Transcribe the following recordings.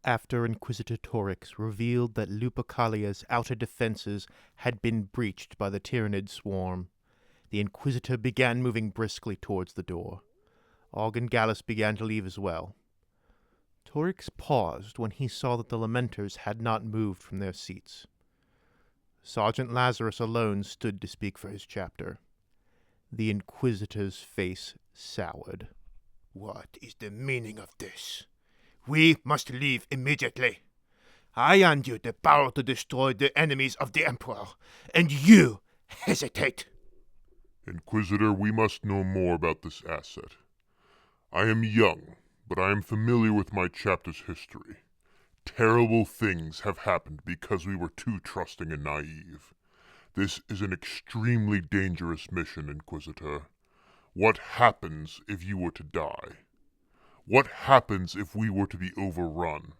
After Inquisitor Torix revealed that Lupacalia's outer defenses had been breached by the Tyrannid swarm, the Inquisitor began moving briskly towards the door. Ogg and Gallus began to leave as well. Torix paused when he saw that the Lamenters had not moved from their seats. Sergeant Lazarus alone stood to speak for his chapter. The Inquisitor's face soured. "What is the meaning of this? We must leave immediately. I hand you the power to destroy the enemies of the Emperor, and you hesitate." Inquisitor, we must know more about this asset. I am young, but I am familiar with my chapter's history. Terrible things have happened because we were too trusting and naive. This is an extremely dangerous mission, Inquisitor. What happens if you were to die? What happens if we were to be overrun?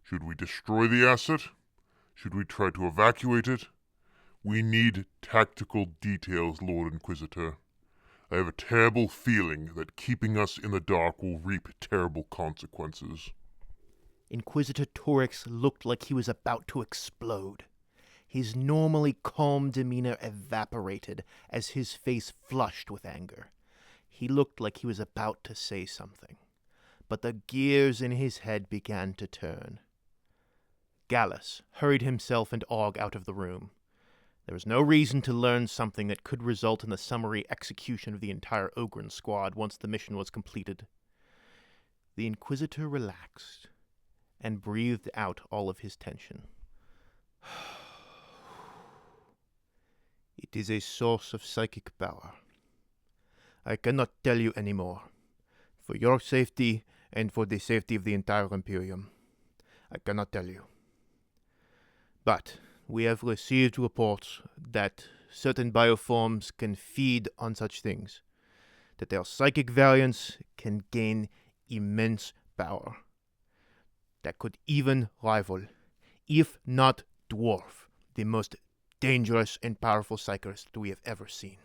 Should we destroy the asset? Should we try to evacuate it? We need tactical details, Lord Inquisitor. I have a terrible feeling that keeping us in the dark will reap terrible consequences. Inquisitor Torix looked like he was about to explode. His normally calm demeanor evaporated as his face flushed with anger. He looked like he was about to say something, but the gears in his head began to turn. Gallus hurried himself and Ogg out of the room. There was no reason to learn something that could result in the summary execution of the entire Ogryn squad once the mission was completed. The Inquisitor relaxed and breathed out all of his tension. It is a source of psychic power. I cannot tell you any more. For your safety and for the safety of the entire Imperium, I cannot tell you. But we have received reports that certain bioforms can feed on such things, that their psychic variants can gain immense power, that could even rival, if not dwarf, the most dangerous and powerful psychers we have ever seen.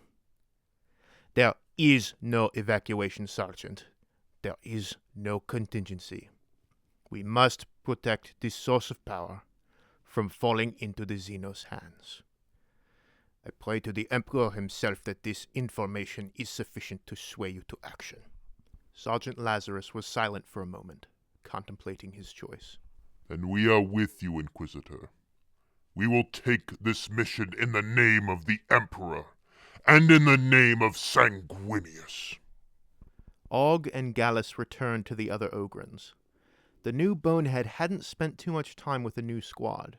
There is no evacuation, Sergeant. There is no contingency. We must protect this source of power from falling into the Xenos' hands. I pray to the Emperor himself that this information is sufficient to sway you to action. Sergeant Lazarus was silent for a moment, contemplating his choice. And we are with you, Inquisitor. We will take this mission in the name of the Emperor, and in the name of Sanguinius. Ogg and Gallus returned to the other Ogryns. The new bonehead hadn't spent too much time with the new squad,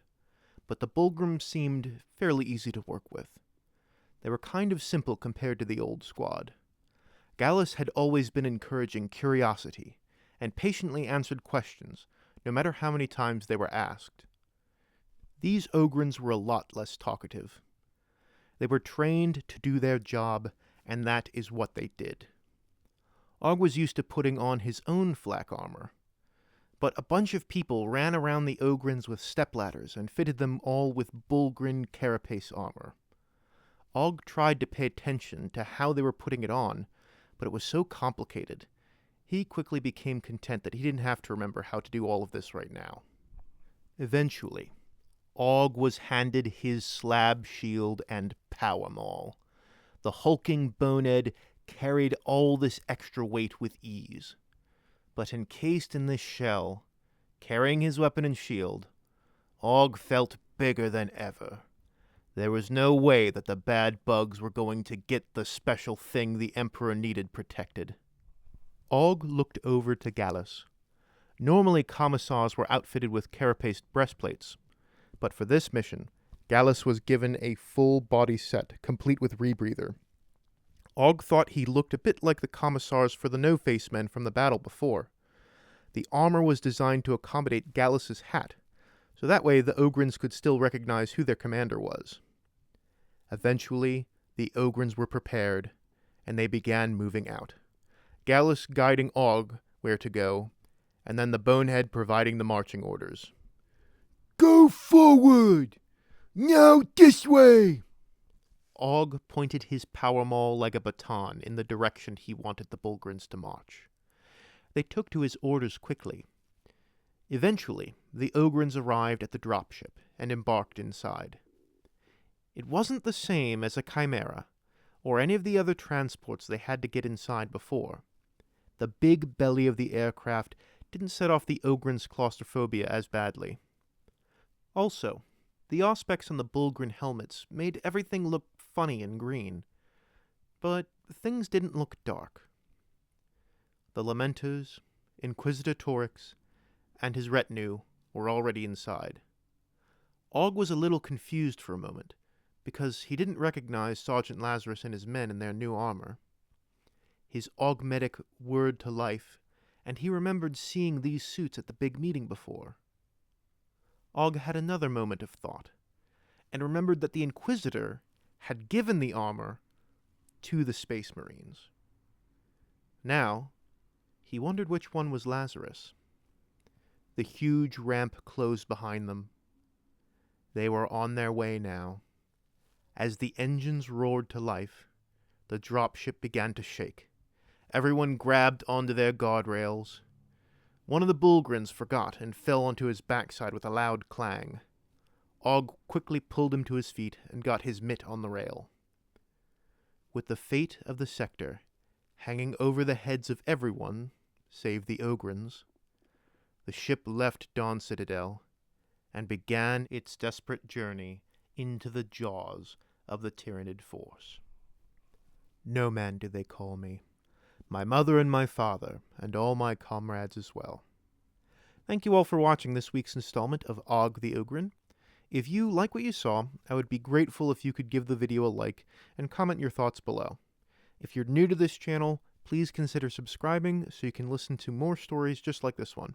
but the Bulgrim seemed fairly easy to work with. They were kind of simple compared to the old squad. Gallus had always been encouraging curiosity, and patiently answered questions, no matter how many times they were asked. These Ogryns were a lot less talkative. They were trained to do their job, and that is what they did. Ogg was used to putting on his own flak armor, but a bunch of people ran around the Ogryns with stepladders and fitted them all with Bulgrin carapace armor. Ogg tried to pay attention to how they were putting it on, but it was so complicated. He quickly became content that he didn't have to remember how to do all of this right now. Eventually, Ogg was handed his slab shield and power maul. The hulking bonehead carried all this extra weight with ease. But encased in this shell, carrying his weapon and shield, Ogg felt bigger than ever. There was no way that the bad bugs were going to get the special thing the Emperor needed protected. Ogg looked over to Gallus. Normally, commissars were outfitted with carapaced breastplates, but for this mission, Gallus was given a full body set, complete with rebreather. Ogg thought he looked a bit like the commissars for the No-Face Men from the battle before. The armor was designed to accommodate Gallus's hat, so that way the Ogryns could still recognize who their commander was. Eventually, the Ogryns were prepared, and they began moving out, Gallus guiding Ogg where to go, and then the bonehead providing the marching orders. "Go forward! Now this way!" Ogg pointed his power maul like a baton in the direction he wanted the Bulgryns to march. They took to his orders quickly. Eventually, the Ogrins arrived at the dropship and embarked inside. It wasn't the same as a chimera, or any of the other transports they had to get inside before. The big belly of the aircraft didn't set off the Ogrins' claustrophobia as badly. Also, the auspex on the Bullgrin helmets made everything look funny and green, but things didn't look dark. The Lamenters, Inquisitor Torix, and his retinue were already inside. Ogg was a little confused for a moment, because he didn't recognize Sergeant Lazarus and his men in their new armor. His augmetic word to life, and he remembered seeing these suits at the big meeting before. Ogg had another moment of thought, and remembered that the Inquisitor had given the armor to the Space Marines. Now, he wondered which one was Lazarus. The huge ramp closed behind them. They were on their way now. As the engines roared to life, the dropship began to shake. Everyone grabbed onto their guardrails. One of the Bullgrins forgot and fell onto his backside with a loud clang. Ogg quickly pulled him to his feet and got his mitt on the rail. With the fate of the sector hanging over the heads of everyone, save the Ogrins, the ship left Dawn Citadel and began its desperate journey into the jaws of the Tyranid force. No man do they call me, my mother and my father, and all my comrades as well. Thank you all for watching this week's installment of Ogg the Ogryn. If you like what you saw, I would be grateful if you could give the video a like and comment your thoughts below. If you're new to this channel, please consider subscribing so you can listen to more stories just like this one.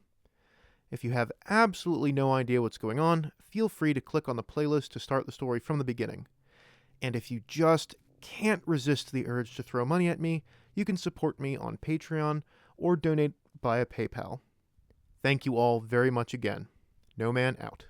If you have absolutely no idea what's going on, feel free to click on the playlist to start the story from the beginning. And if you just can't resist the urge to throw money at me, you can support me on Patreon or donate via PayPal. Thank you all very much again. No Man out.